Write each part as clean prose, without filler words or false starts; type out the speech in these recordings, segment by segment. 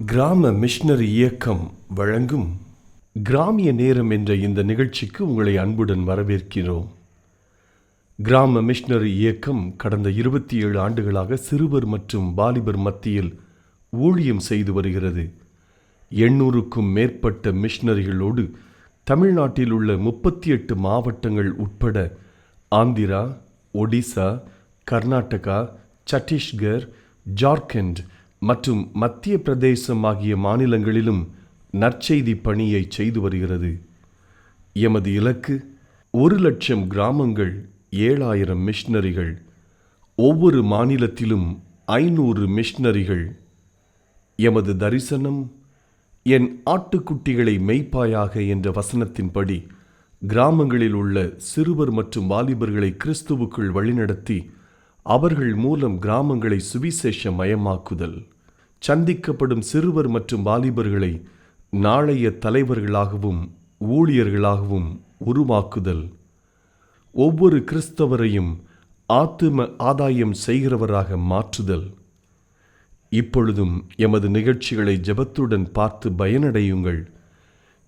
கிராம மிஷனரி இயக்கம் வழங்கும் கிராமிய நேரம் என்ற இந்த நிகழ்ச்சிக்கு உங்களை அன்புடன் வரவேற்கிறோம். கிராம மிஷனரி இயக்கம் கடந்த 27 ஆண்டுகளாக சிறுவர் மற்றும் வாலிபர் மத்தியில் ஊழியம் செய்து வருகிறது. 800க்கும் மேற்பட்ட மிஷனரிகளோடு தமிழ்நாட்டில் உள்ள 38 மாவட்டங்கள் உட்பட ஆந்திரா, ஒடிசா, கர்நாடகா, சத்தீஸ்கர், ஜார்க்கண்ட் மற்றும் மத்திய பிரதேசம் ஆகிய மாநிலங்களிலும் நற்செய்தி பணியை செய்து வருகிறது. எமது இலக்கு 1,00,000 கிராமங்கள், 7,000 மிஷனரிகள், ஒவ்வொரு மாநிலத்திலும் 500 மிஷனரிகள். எமது தரிசனம் என் ஆட்டுக்குட்டிகளை மேய்ப்பாயாக என்ற வசனத்தின்படி கிராமங்களில் உள்ள சிறுவர் மற்றும் வாலிபர்களை கிறிஸ்துவுக்குள் வழிநடத்தி அவர்கள் மூலம் கிராமங்களை சுவிசேஷ மயமாக்குதல், சந்திக்கப்படும் சிறுவர் மற்றும் வாலிபர்களை நாளைய தலைவர்களாகவும் ஊழியர்களாகவும் உருவாக்குதல், ஒவ்வொரு கிறிஸ்தவரையும் ஆத்தும ஆதாயம் செய்கிறவராக மாற்றுதல். இப்பொழுதும் எமது நிகழ்ச்சிகளை ஜெபத்துடன் பார்த்து பயனடையுங்கள்.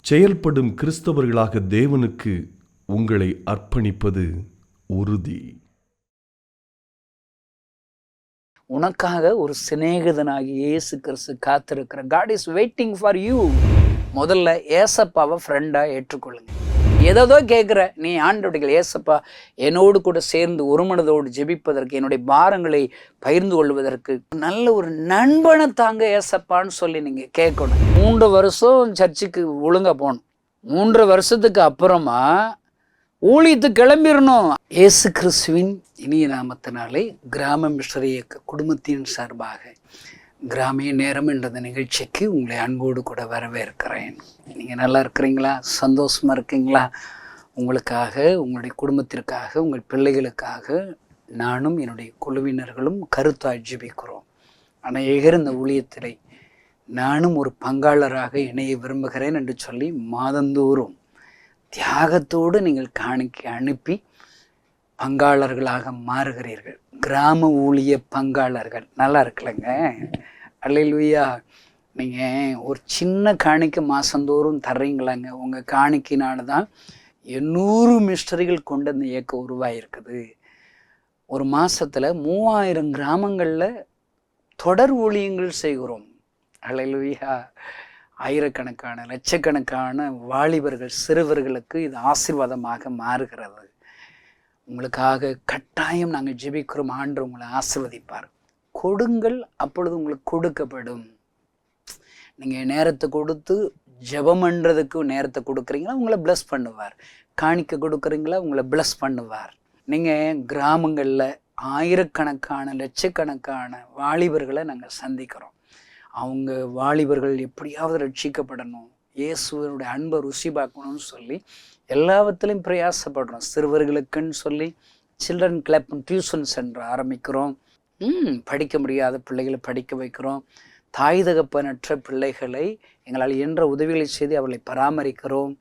செயல்படும் கிறிஸ்தவர்களாக தேவனுக்கு உங்களை அர்ப்பணிப்பது உறுதி. உனக்காக ஒரு சிநேகிதனாகி இயேசு கிறிஸ்து காத்திருக்கிற. God is waiting for you. முதல்ல ஏசப்பாவை ஃப்ரெண்டாக ஏற்றுக்கொள்ளுங்க. ஏதோ கேட்குற நீ ஆண்டவர்கள், ஏசப்பா என்னோடு கூட சேர்ந்து ஒரு மனதோடு ஜெபிப்பதற்கு, என்னுடைய பாரங்களை பகிர்ந்து கொள்வதற்கு நல்ல ஒரு நண்பனை தாங்க ஏசப்பான்னு சொல்லி நீங்கள் கேட்கணும். 3 வருஷம் சர்ச்சுக்கு ஒழுங்காக போகணும். 3 வருஷத்துக்கு அப்புறமா ஊழியத்துக்கு கிளம்பிடணும். இயேசு கிறிஸ்துவின் இனிய நாமத்தினாலே கிராம மிஷனரி இயக்க குடும்பத்தின் சார்பாக கிராமிய நேரம் என்ற நிகழ்ச்சிக்கு உங்களை அன்போடு கூட வரவேற்கிறேன். நீங்கள் நல்லா இருக்கிறீங்களா? சந்தோஷமாக இருக்கீங்களா? உங்களுக்காக, உங்களுடைய குடும்பத்திற்காக, உங்கள் பிள்ளைகளுக்காக நானும் என்னுடைய குழுவினர்களும் கருத்தாய் ஜெபிக்கிறோம். ஆனால் இந்த ஊழியத்திலே நானும் ஒரு பங்காளராக இணைய விரும்புகிறேன் என்று சொல்லி மாதந்தோறும் தியாகத்தோடு நீங்கள் காணிக்கை அனுப்பி பங்காளர்களாக மாறுகிறீர்கள். கிராம ஊழிய பங்காளர்கள். நல்லா இருக்கலைங்க? அல்லேலூயா. நீங்கள் ஒரு சின்ன காணிக்கை மாதந்தோறும் தர்றீங்களாங்க. உங்கள் காணிக்கையினால தான் 800 மிஷனரிகள் கொண்டு அந்த இயக்கம் உருவாகிருக்குது. ஒரு மாதத்தில் 3000 கிராமங்களில் தொடர் ஊழியங்கள் செய்கிறோம். அல்லேலூயா. ஆயிரக்கணக்கான லட்சக்கணக்கான வாலிபர்கள், சிறுவர்களுக்கு இது ஆசீர்வாதமாக மாறுகிறது. உங்களுக்காக கட்டாயம் நாங்கள் ஜெபிக்கிறோம். ஆண்டு உங்களை ஆசீர்வதிப்பார். கொடுங்கள், அப்பொழுது உங்களுக்கு கொடுக்கப்படும். நீங்கள் நேரத்தை கொடுத்து ஜெபம் பண்ணுறதுக்கு நேரத்தை கொடுக்குறீங்களா, உங்களை ப்ளஸ் பண்ணுவார். காணிக்க கொடுக்குறீங்களா, உங்களை ப்ளஸ் பண்ணுவார். நீங்கள் கிராமங்களில் ஆயிரக்கணக்கான லட்சக்கணக்கான வாலிபர்களை நாங்கள் சந்திக்கிறோம். அவங்க வாலிபர்கள் எப்படியாவது ரட்சிக்கப்படணும், இயேசுவனுடைய அன்பை ருசி பார்க்கணும்னு சொல்லி எல்லாவற்றிலையும் பிரயாசப்படுறோம். சிறுவர்களுக்குன்னு சொல்லி சில்ட்ரன் கிளப், டியூஷன் சென்டர் ஆரம்பிக்கிறோம். படிக்க முடியாத பிள்ளைகளை படிக்க வைக்கிறோம். தாய் தகப்பனற்ற பிள்ளைகளை எங்களால் என்ற உதவிகளை செய்து அவர்களை பராமரிக்கிறோம்.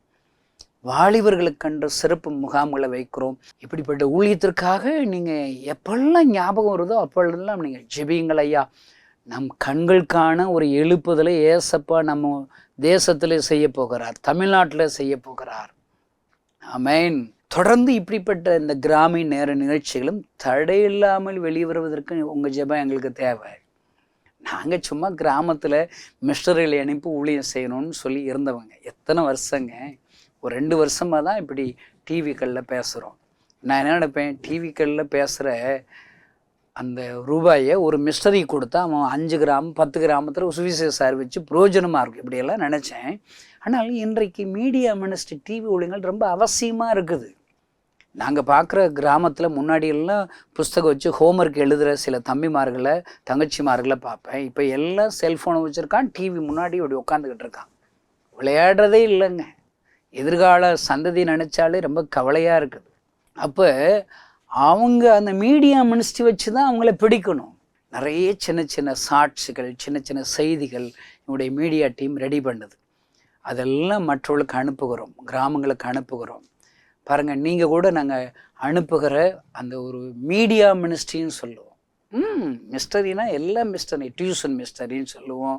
வாலிபர்களுக்கென்ற சிறப்பு முகாம்களை வைக்கிறோம். இப்படிப்பட்ட ஊழியத்திற்காக நீங்கள் எப்பெல்லாம் ஞாபகம் வருதோ அப்பொழுதெல்லாம் நீங்கள் ஜெபியுங்கள் ஐயா. நம் கண்களுக்கான ஒரு எழுப்புதலை ஏசப்பா நம்ம தேசத்தில் செய்ய போகிறார், தமிழ்நாட்டில் செய்ய போகிறார். ஆமென். தொடர்ந்து இப்படிப்பட்ட இந்த கிராமிய நேர நிகழ்ச்சிகளும் தடையில்லாமல் வெளிவருவதற்கு உங்கள் ஜெபம் எங்களுக்கு தேவை. நாங்கள் சும்மா கிராமத்தில் மிஷனரிகளை அனுப்பி ஊழியம் செய்யணும்னு சொல்லி இருந்தவங்க. எத்தனை வருஷங்க, ஒரு 2 வருஷமாக தான் இப்படி டிவிக்களில் பேசுகிறோம். நான் என்ன நினைப்பேன், டிவிக்களில் பேசுகிற அந்த ரூபாயை ஒரு மிஷனரி கொடுத்தா அவன் 5 கிராமம் 10 கிராமத்தில் சுவிசேஷ அறிவிச்சு பிரயோஜனமாக இருக்கும், இப்படியெல்லாம் நினச்சேன். ஆனால் இன்றைக்கு மீடியா மினிஸ்ட்ரி டிவி ஊழியங்கள் ரொம்ப அவசியமாக இருக்குது. நாங்கள் பார்க்குற கிராமத்தில் முன்னாடியெல்லாம் புஸ்தகம் வச்சு ஹோம்ஒர்க் எழுதுகிற சில தம்பிமார்களை தங்கச்சிமார்களை பார்ப்பேன். இப்போ எல்லாம் செல்ஃபோனை வச்சுருக்கான், டிவி முன்னாடி இப்படி உட்காந்துக்கிட்டு இருக்கான். விளையாடுறதே இல்லைங்க. எதிர்கால சந்ததி நினச்சாலே ரொம்ப கவலையாக இருக்குது. அப்போ அவங்க அந்த மீடியா மினிஸ்ட்ரி வச்சு தான் அவங்கள பிடிக்கணும். நிறைய சின்ன சின்ன ஷார்ட்ஸுகள், சின்ன சின்ன செய்திகள் என்னுடைய மீடியா டீம் ரெடி பண்ணுது. அதெல்லாம் மற்றவர்களுக்கு அனுப்புகிறோம், கிராமங்களுக்கு அனுப்புகிறோம். பாருங்கள், நீங்கள் கூட நாங்கள் அனுப்புகிற அந்த ஒரு மீடியா மினிஸ்ட்ரின்னு சொல்லுவோம். மிஸ்டரினா எல்லாம் மிஸ்டரி. டியூஷன் மிஸ்டரின்னு சொல்லுவோம்,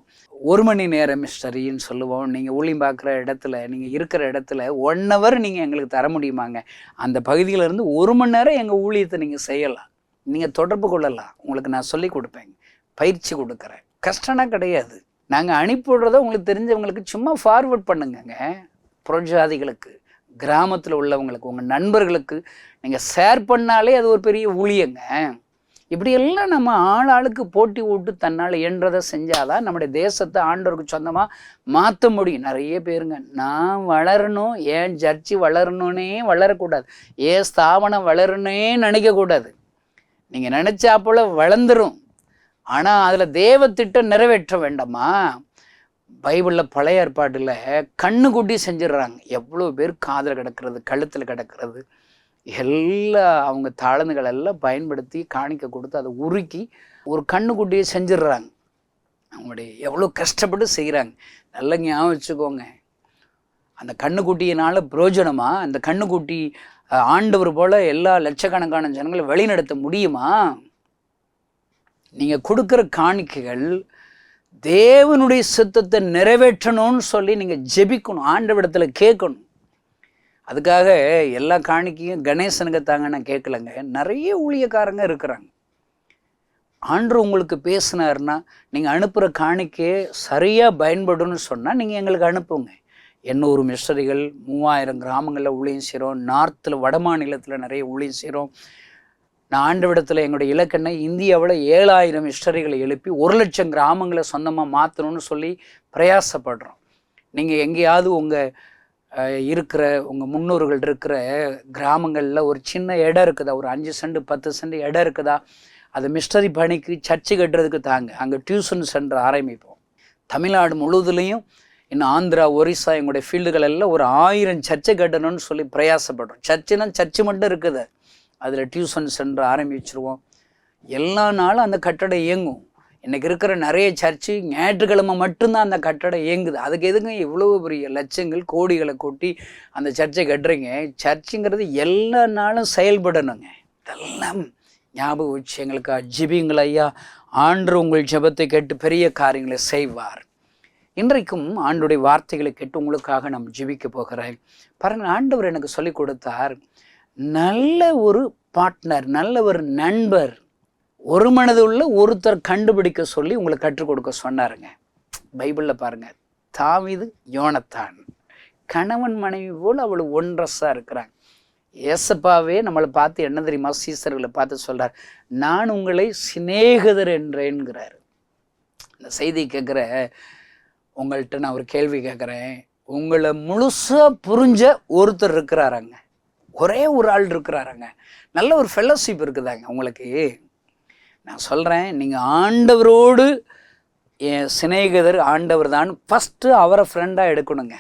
1 மணி நேரம் மிஸ்டரின்னு சொல்லுவோம். நீங்கள் ஊழியம் பார்க்குற இடத்துல, நீங்கள் இருக்கிற இடத்துல 1 hour நீங்கள் எங்களுக்கு தர முடியுமாங்க? அந்த பகுதியிலேருந்து 1 மணி நேரம் எங்கள் ஊழியத்தை நீங்கள் செய்யலாம், நீங்கள் தொடர்பு கொள்ளலாம். உங்களுக்கு நான் சொல்லி கொடுப்பேங்க, பயிற்சி கொடுக்குறேன். கஷ்டம்னா கிடையாது. நாங்கள் அனுப்பிவிடுறத உங்களுக்கு தெரிஞ்சவங்களுக்கு சும்மா ஃபார்வர்ட் பண்ணுங்கங்க. புறஜாதிகளுக்கு, கிராமத்தில் உள்ளவங்களுக்கு, உங்கள் நண்பர்களுக்கு நீங்கள் ஷேர் பண்ணாலே அது ஒரு பெரிய ஊழியங்க. இப்படியெல்லாம் நம்ம ஆளுக்கு போட்டி விட்டு தன்னால் இயன்றதை செஞ்சாதான் நம்முடைய தேசத்தை ஆண்டவருக்கு சொந்தமாக மாற்ற முடியும். நிறைய பேருங்க, நான் வளரணும், ஏன் சர்ச்சு வளரணுன்னே வளரக்கூடாது, ஏன் ஸ்தாபனம் வளரணுன்னே நினைக்கக்கூடாது. நீங்கள் நினச்சா போல் வளர்ந்துடும், ஆனால் அதில் தேவ திட்டம் நிறைவேற்ற வேண்டாமா? பைபிளில் பழைய ஏற்பாட்டில் கண்ணுக்குட்டி செஞ்சிடுறாங்க. எவ்வளோ பேர் காதில் கிடக்கிறது, கழுத்தில் கிடக்கிறது, எல்லா அவங்க தாளந்துகள் எல்லாம் பயன்படுத்தி காணிக்க கொடுத்து அதை உருக்கி ஒரு கண்ணுக்குட்டியை செஞ்சிடுறாங்க. அவங்களுடைய எவ்வளோ கஷ்டப்பட்டு செய்கிறாங்க. நல்லா ஞாபகம் வச்சுக்கோங்க. அந்த கண்ணுக்குட்டியினால் பிரயோஜனமா? அந்த கண்ணுக்குட்டி ஆண்டவர் போல் எல்லா லட்சக்கணக்கான ஜனங்களை வழிநடத்த முடியுமா? நீங்கள் கொடுக்குற காணிக்கைகள் தேவனுடைய சித்தத்தை நிறைவேற்றணும்னு சொல்லி நீங்கள் ஜெபிக்கணும், ஆண்டவரிடத்தில் கேட்கணும். அதுக்காக எல்லா காணிக்கையும் கணேசனுக்கு தாங்க நான் கேட்கலங்க. நிறைய ஊழியக்காரங்க இருக்கிறாங்க. ஆண்டவர் உங்களுக்கு பேசினார்னா நீங்கள் அனுப்புகிற காணிக்கையை சரியாக பயன்படுன்னு சொன்னால் நீங்கள் எங்களுக்கு அனுப்புங்க. 800 மிஷனரிகள், 3000 கிராமங்களில் ஊழியம் செய்கிறோம். நார்த்தில், வட மாநிலத்தில் நிறைய ஊழியம் செய்கிறோம். நான் ஆண்டவிடத்தில் எங்களுடைய இலக்கண்ணை இந்தியாவில் 7000 மிஷனரிகளை எழுப்பி 1,00,000 கிராமங்களை சொந்தமாக மாற்றணும்னு சொல்லி பிரயாசப்படுறோம். நீங்கள் எங்கேயாவது உங்கள் இருக்கிற உங்கள் முன்னோர்கள் இருக்கிற கிராமங்களில் ஒரு சின்ன இடம் இருக்குதா, ஒரு 5 சென்ட் 10 சென்ட் இடம் இருக்குதா, அது மிஷனரி பணிக்கு சர்ச்சு கட்டுறதுக்கு தாங்க. அங்கே டியூஷன் சென்டர் ஆரம்பிப்போம். தமிழ்நாடு முழுவதுலேயும், இன்னும் ஆந்திரா, ஒரிசா, எங்களுடைய ஃபீல்டுகள் எல்லாம் ஒரு 1000 சர்ச்சை கட்டணும்னு சொல்லி பிரயாசப்படுறோம். சர்ச்சுனா சர்ச்சு மட்டும் இருக்குது, அதில் டியூஷன் சென்டர் ஆரம்பிச்சிருவோம். எல்லா நாளும் அந்த கட்டடம் இயங்கும். இன்றைக்கி இருக்கிற நிறைய சர்ச்சு ஞாயிற்றுக்கிழமை மட்டும்தான் அந்த கட்டடம் இயங்குது. அதுக்கு எதுங்க இவ்வளோ பெரிய லட்சங்கள் கோடிகளை கொட்டி அந்த சர்ச்சை கட்டுறீங்க? சர்ச்சுங்கிறது எல்லா நாளும் செயல்படணுங்க. இதெல்லாம் ஞாபகம் வச்சு எங்களுக்கு ஜெபிங்கள் ஐயா. ஆண்டவர் உங்கள் ஜெபத்தை கேட்டு பெரிய காரியங்களை செய்வார். இன்றைக்கும் ஆண்டுடைய வார்த்தைகளை கேட்டு உங்களுக்காக நான் ஜெபிக்க போகிறேன். பாருங்கள், ஆண்டவர் எனக்கு சொல்லி கொடுத்தார், நல்ல ஒரு பார்ட்னர், நல்ல ஒரு நண்பர், ஒரு மனது உள்ள ஒருத்தர் கண்டுபிடிக்க சொல்லி உங்களுக்கு கற்றுக் கொடுக்க சொன்னாருங்க. பைபிளில் பாருங்கள், தாவீது, யோனத்தான், கணவன் மனைவி போல் அவள் ஒன்றஸாக இருக்கிறாங்க. ஏசப்பாவே நம்மளை பார்த்து என்ன தெரியுமா, சீசர்களை பார்த்து சொல்கிறார், நான் உங்களை சிநேகிதர் என்றேன்கிறார். இந்த செய்தி கேட்குற உங்கள்கிட்ட நான் ஒரு கேள்வி கேட்குறேன். உங்களை முழுசாக புரிஞ்ச ஒருத்தர் இருக்கிறாராங்க, ஒரே ஒரு ஆள் இருக்கிறாராங்க, நல்ல ஒரு ஃபெல்லோஷிப் இருக்குதாங்க உங்களுக்கு. நான் சொல்கிறேன், நீங்கள் ஆண்டவரோடு என் சிநேகிதர் ஆண்டவர் தான் ஃபஸ்ட்டு அவரை ஃப்ரெண்டாக எடுக்கணுங்க.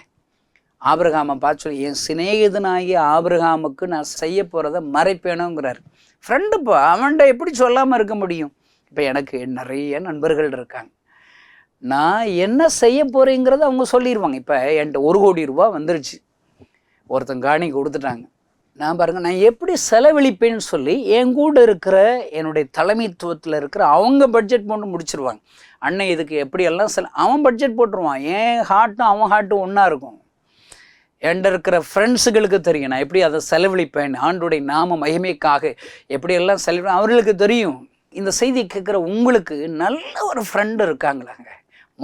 ஆபிரகாமை பார்த்து சொல்லி, என் சிநேகிதனாகிய ஆபிரகாமுக்கு நான் செய்ய போகிறத மறைப்பேனுங்கிறார். ஃப்ரெண்டுப்பா, அவன்கிட்ட எப்படி சொல்லாமல் இருக்க முடியும்? இப்போ எனக்கு நிறைய நண்பர்கள் இருக்காங்க, நான் என்ன செய்ய போகிறேங்கிறத அவங்க சொல்லிடுவாங்க. இப்போ என்கிட்ட 1 கோடி ரூபா வந்துருச்சு, ஒருத்தன் காணி கொடுத்துட்டாங்க. நான் பாருங்கள், நான் எப்படி செலவழிப்பேன்னு சொல்லி என் கூட இருக்கிற என்னுடைய தலைமைத்துவத்தில் இருக்கிற அவங்க பட்ஜெட் போட்டு முடிச்சிருவாங்க. அண்ணன் இதுக்கு எப்படியெல்லாம் அவன் பட்ஜெட் போட்டுருவான். என் ஹார்ட்டும் அவன் ஹார்ட்டும் ஒன்றா இருக்கும். என்கிட்ட இருக்கிற ஃப்ரெண்ட்ஸுகளுக்கு தெரியும் நான் எப்படி அதை செலவழிப்பேன், ஆண்டுடைய நாம மகிமைக்காக எப்படியெல்லாம் செலவழிப்பேன் அவர்களுக்கு தெரியும். இந்த செய்தி கேட்குற உங்களுக்கு நல்ல ஒரு ஃப்ரெண்டு இருக்காங்களாங்க.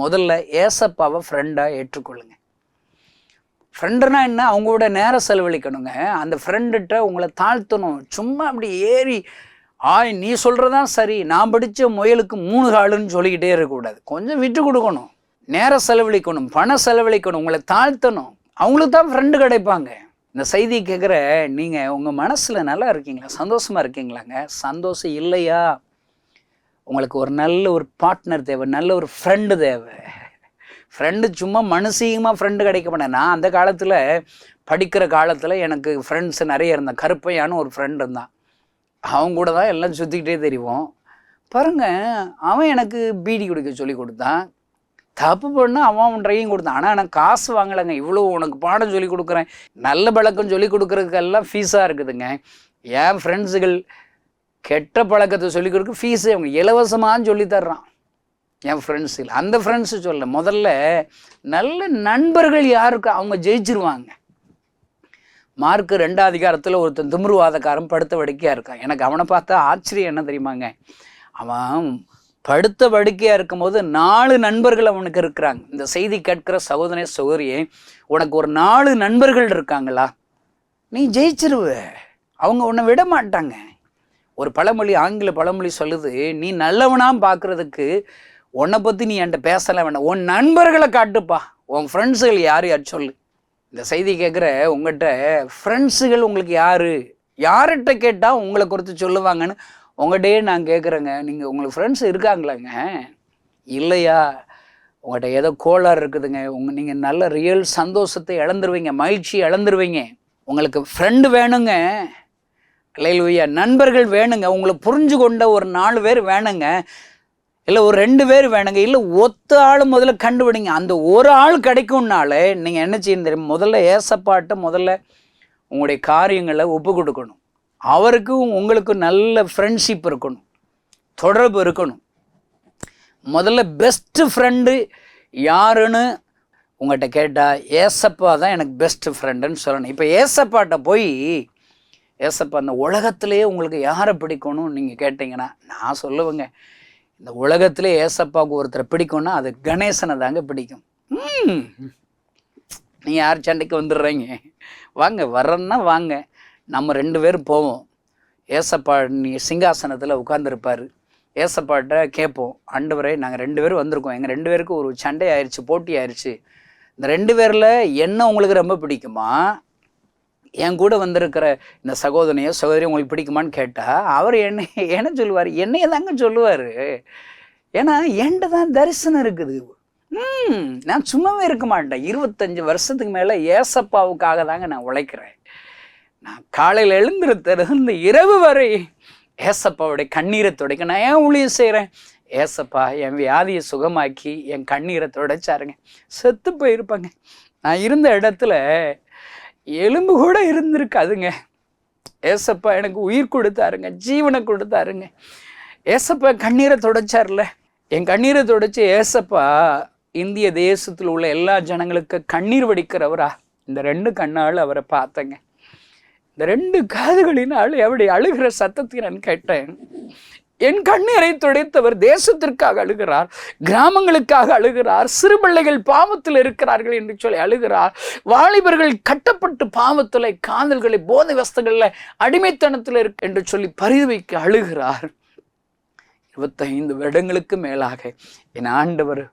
முதல்ல ஏசப்பாவை ஃப்ரெண்டாக ஏற்றுக்கொள்ளுங்க. ஃப்ரெண்டுனா என்ன? அவங்களோட நேரம் செலவழிக்கணுங்க. அந்த ஃப்ரெண்டுகிட்ட உங்களை தாழ்த்தணும். சும்மா அப்படி ஏறி நீ சொல்கிறதான் சரி, நான் படித்த முயலுக்கு 3 காலுன்னு சொல்லிக்கிட்டே இருக்கக்கூடாது. கொஞ்சம் விட்டு கொடுக்கணும், நேரம் செலவழிக்கணும், பணம் செலவழிக்கணும், உங்களை தாழ்த்தணும். அவங்களுக்கு தான் ஃப்ரெண்டு கிடைப்பாங்க. இந்த செய்தி கேட்குற நீங்கள் உங்கள் மனசில் நல்லா இருக்கீங்களா, சந்தோஷமாக இருக்கீங்களாங்க? சந்தோஷம் இல்லையா? உங்களுக்கு ஒரு நல்ல ஒரு பார்ட்னர் தேவை, நல்ல ஒரு ஃப்ரெண்டு தேவை. ஃப்ரெண்டு சும்மா மனுஷிகமாக ஃப்ரெண்டு கிடைக்க மாட்டேன். நான் அந்த காலத்தில் படிக்கிற காலத்தில் எனக்கு ஃப்ரெண்ட்ஸ் நிறைய இருந்தான். கருப்பையான்னு ஒரு ஃப்ரெண்டு இருந்தான். அவங்க கூட தான் எல்லாம் சுற்றிக்கிட்டே தெரியும். பாருங்கள், அவன் எனக்கு பீடி குடிக்க சொல்லி கொடுத்தான். தப்பு பண்ண அவன் ட்ரைவிங் கொடுத்தான். ஆனால் எனக்கு காசு வாங்கலைங்க. இவ்வளோ உனக்கு பாடம் சொல்லி கொடுக்குறேன், நல்ல பழக்கம் சொல்லி கொடுக்குறதுக்கெல்லாம் ஃபீஸாக இருக்குதுங்க. என் ஃப்ரெண்ட்ஸுகள் கெட்ட பழக்கத்தை சொல்லிக் கொடுக்க ஃபீஸு அவங்க இலவசமானு சொல்லி தர்றான். என் ஃப்ரெண்ட்ஸ் இல்லை, அந்த ஃப்ரெண்ட்ஸு சொல்ல, முதல்ல நல்ல நண்பர்கள் யாருக்கு அவங்க ஜெயிச்சிருவாங்க. மார்க்கு 2ஆம் அதிகாரத்தில் ஒருத்தன் திமிருவாதக்காரன் படுத்த படுக்கையாக இருக்கான். எனக்கு அவனை பார்த்தா ஆச்சரியம் என்ன தெரியுமாங்க, அவன் படுத்த படுக்கையாக இருக்கும்போது 4 நண்பர்கள் அவனுக்கு இருக்கிறாங்க. இந்த செய்தி கேட்கிற சகோதரனே சகோதரியே, உனக்கு ஒரு 4 நண்பர்கள் இருக்காங்களா, நீ ஜெயிச்சிருவ. அவங்க உன்னை விட மாட்டாங்க. ஒரு பழமொழி, ஆங்கில பழமொழி சொல்லுது, நீ நல்லவனாக பார்க்குறதுக்கு உன்னை பற்றி நீ என்கிட்ட பேசலாம் வேண்டாம், உன் நண்பர்களை காட்டுப்பா, உன் ஃப்ரெண்ட்ஸுகள் யார் யார் சொல்லு. இந்த செய்தி கேட்குற உங்கள்கிட்ட ஃப்ரெண்ட்ஸுகள் உங்களுக்கு யார், யார்கிட்ட கேட்டால் உங்களை குறித்து சொல்லுவாங்கன்னு உங்கள்கிட்டயே நான் கேட்குறேங்க. நீங்கள் உங்களுக்கு ஃப்ரெண்ட்ஸ் இருக்காங்களாங்க? இல்லையா? உங்கள்கிட்ட ஏதோ கோளாறு இருக்குதுங்க. நீங்கள் நல்ல ரியல் சந்தோஷத்தை இழந்துருவீங்க, மகிழ்ச்சி இழந்துருவீங்க. உங்களுக்கு ஃப்ரெண்டு வேணுங்க, அல்லேலூயா, நண்பர்கள் வேணுங்க. உங்களை புரிஞ்சு கொண்ட ஒரு 4 பேர் வேணுங்க, இல்லை ஒரு 2 பேர் வேணுங்க, இல்லை ஒத்த ஆள் முதல்ல கண்டுபிடிங்க. அந்த ஒரு ஆள் கிடைக்கும்னாலே நீங்கள் என்ன செய்யணும் தெரியும், முதல்ல ஏசப்பாட்ட முதல்ல உங்களுடைய காரியங்களை ஒப்பு கொடுக்கணும். அவருக்கும் உங்களுக்கும் நல்ல ஃப்ரெண்ட்ஷிப் இருக்கணும், தொடர்பு இருக்கணும். முதல்ல பெஸ்ட்டு ஃப்ரெண்டு யாருன்னு உங்கள்கிட்ட கேட்டால் ஏசப்பா தான் எனக்கு பெஸ்ட்டு ஃப்ரெண்டுன்னு சொல்லணும். இப்போ ஏசப்பாட்ட போய், ஏசப்பா அந்த உலகத்திலேயே உங்களுக்கு யாரை பிடிக்கணும் நீங்கள் கேட்டிங்கன்னா, நான் சொல்லுவேங்க, இந்த உலகத்திலே ஏசப்பாவுக்கு ஒருத்தரை பிடிக்கும்னா அது கணேசனை தாங்க பிடிக்கும். நீங்கள் யார் சண்டைக்கு வந்துடுறீங்க, வாங்க, வர்றேன்னா வாங்க, நம்ம 2 பேரும் போவோம். ஏசப்பா நீ சிங்காசனத்தில் உட்காந்துருப்பார். ஏசப்பாட்ட கேட்போம், ஆண்டவரே நாங்கள் 2 பேரும் வந்திருக்கோம், எங்கள் 2 பேருக்கு ஒரு சண்டை ஆயிடுச்சு, போட்டி ஆயிடுச்சு, இந்த 2 பேரில் என்ன உங்களுக்கு ரொம்ப பிடிக்குமா, என் கூட வந்திருக்கிற இந்த சகோதரனையோ சகோதரியும் உங்களுக்கு பிடிக்குமான்னு கேட்டால் அவர் என்ன சொல்லுவார், என்னைய தாங்க சொல்லுவார். ஏன்னா என்கிட்ட தான் தரிசனம் இருக்குது. நான் சும்மாவே இருக்க மாட்டேன். 25 வருஷத்துக்கு மேலே ஏசப்பாவுக்காக தாங்க நான் உழைக்கிறேன். நான் காலையில் எழுந்திருந்த இரவு வரை ஏசப்பாவுடைய கண்ணீரை துடைக்க நான் ஏன் ஊழியம் செய்கிறேன். ஏசப்பா என் வியாதியை சுகமாக்கி என் கண்ணீரை துடைச்சாருங்க, செத்து போயிருப்பாங்க. நான் இருந்த இடத்துல எலும்பு கூட இருந்திருக்காதுங்க. ஏசப்பா எனக்கு உயிர் கொடுத்தாருங்க, ஜீவனை கொடுத்தாருங்க. ஏசப்பா கண்ணீரை துடைச்சார்ல, என் கண்ணீரை துடைச்சி ஏசப்பா இந்திய தேசத்தில் உள்ள எல்லா ஜனங்களுக்கு கண்ணீர் வடிக்கிறவரா இந்த 2 கண்ணால் அவரை பார்த்தேங்க. இந்த 2 காதுகளினால் எப்படி அழுகிற சத்தத்தை நான் கேட்டேன். என் கண்ணீரை துடைத்தவர் தேசத்திற்காக அழுகிறார், கிராமங்களுக்காக அழுகிறார், சிறு பிள்ளைகள் பாவத்தில் இருக்கிறார்கள் என்று சொல்லி அழுகிறார், வாலிபர்கள் கட்டப்பட்டு பாவத்தில், காதல்களை, போதை வஸ்துகளில், அடிமைத்தனத்தில் இருக்கு என்று சொல்லி பரிதவிக்க அழுகிறார். 25 வருடங்களுக்கு மேலாக என் ஆண்டவர்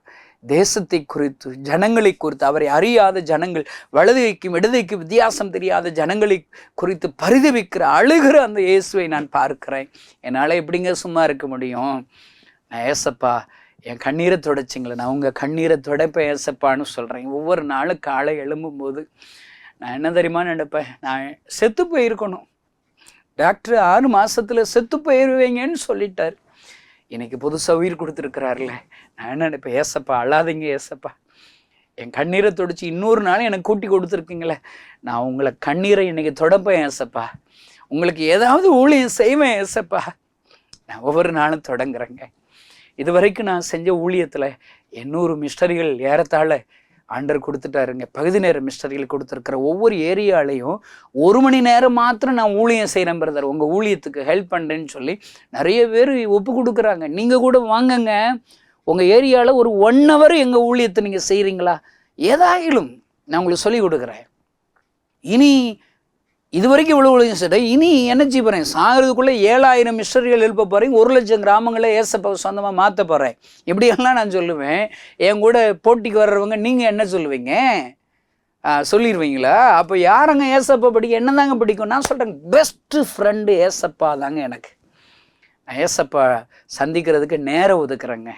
தேசத்தை குறித்து, ஜனங்களை குறித்து, அவரை அறியாத ஜனங்கள், வலதுகைக்கும் இடதுகைக்கும் வித்தியாசம் தெரியாத ஜனங்களை குறித்து பரிதவிக்கிற அழுகிற அந்த இயேசுவை நான் பார்க்கிறேன். என்னால் எப்படிங்க சும்மா இருக்க முடியும். நான் ஏசப்பா என் கண்ணீரை துடைச்சிங்களே, நான் உங்கள் கண்ணீரை துடைப்பேன் ஏசப்பான்னு சொல்கிறேன். ஒவ்வொரு நாளும் காலை எழும்பும்போது நான் என்ன தெரியுமா நினைப்பேன், நான் செத்து போயிருக்கணும். டாக்டர் 6 மாதத்தில் செத்து போயிடுவீங்கன்னு சொல்லிட்டார். இன்னைக்கு புதுசாக உயிர் கொடுத்துருக்கிறார்ல, நான் என்ன நினைப்பேன், ஏசப்பா அழாதீங்க ஏசப்பா, என் கண்ணீரை துடைச்சி இன்னொரு நாள் எனக்கு கூட்டி கொடுத்துருக்கீங்களே, நான் உங்களை கண்ணீரை இன்னைக்கு தொடப்பேன் ஏசப்பா, உங்களுக்கு ஏதாவது ஊழியம் செய்வேன் ஏசப்பா. நான் ஒவ்வொரு நாளும் தொடங்குறேங்க. இது வரைக்கும் நான் செஞ்ச ஊழியத்தில் 800 மிஸ்டரிகள் ஏறத்தாழ ஆண்டர் கொடுத்துட்டாருங்க. பகுதி நேர மிஸ்டரிகள் கொடுத்துருக்கிற ஒவ்வொரு ஏரியாலையும் 1 மணி நேரம் மாத்திரம் நான் ஊழியம் செய்கிறேன் பிரதர், உங்கள் ஊழியத்துக்கு ஹெல்ப் பண்ணுறேன்னு சொல்லி நிறைய பேர் ஒப்பு கொடுக்குறாங்க. நீங்கள் கூட வாங்கங்க, உங்கள் ஏரியாவில் ஒரு 1 hour எங்கள் ஊழியத்தை நீங்கள் செய்கிறீங்களா, ஏதாயிலும் நான் உங்களுக்கு சொல்லி கொடுக்குறேன். இனி இது வரைக்கும் இவ்வளோ ஊழியம் செய்கிறேன், இனி என்ன செய்ய போகிறேன், சாகிறதுக்குள்ளே 7000 மிஸ்டரிகள் எழுப்ப போகிறேன், 1 லட்சம் கிராமங்களை ஏசப்பாவை சொந்தமாக மாற்ற போகிறேன், இப்படியெல்லாம் நான் சொல்லுவேன். என் கூட போட்டிக்கு வர்றவங்க நீங்கள் என்ன சொல்லுவீங்க, சொல்லிடுவீங்களா? அப்போ யாருங்க ஏசப்பா பிடிக்கும், என்ன தாங்க பிடிக்கும்? நான் சொல்கிறேன், பெஸ்ட்டு ஃப்ரெண்டு ஏசப்பா தாங்க எனக்கு. நான் ஏசப்பா சந்திக்கிறதுக்கு நேரம் ஒதுக்குறேங்க,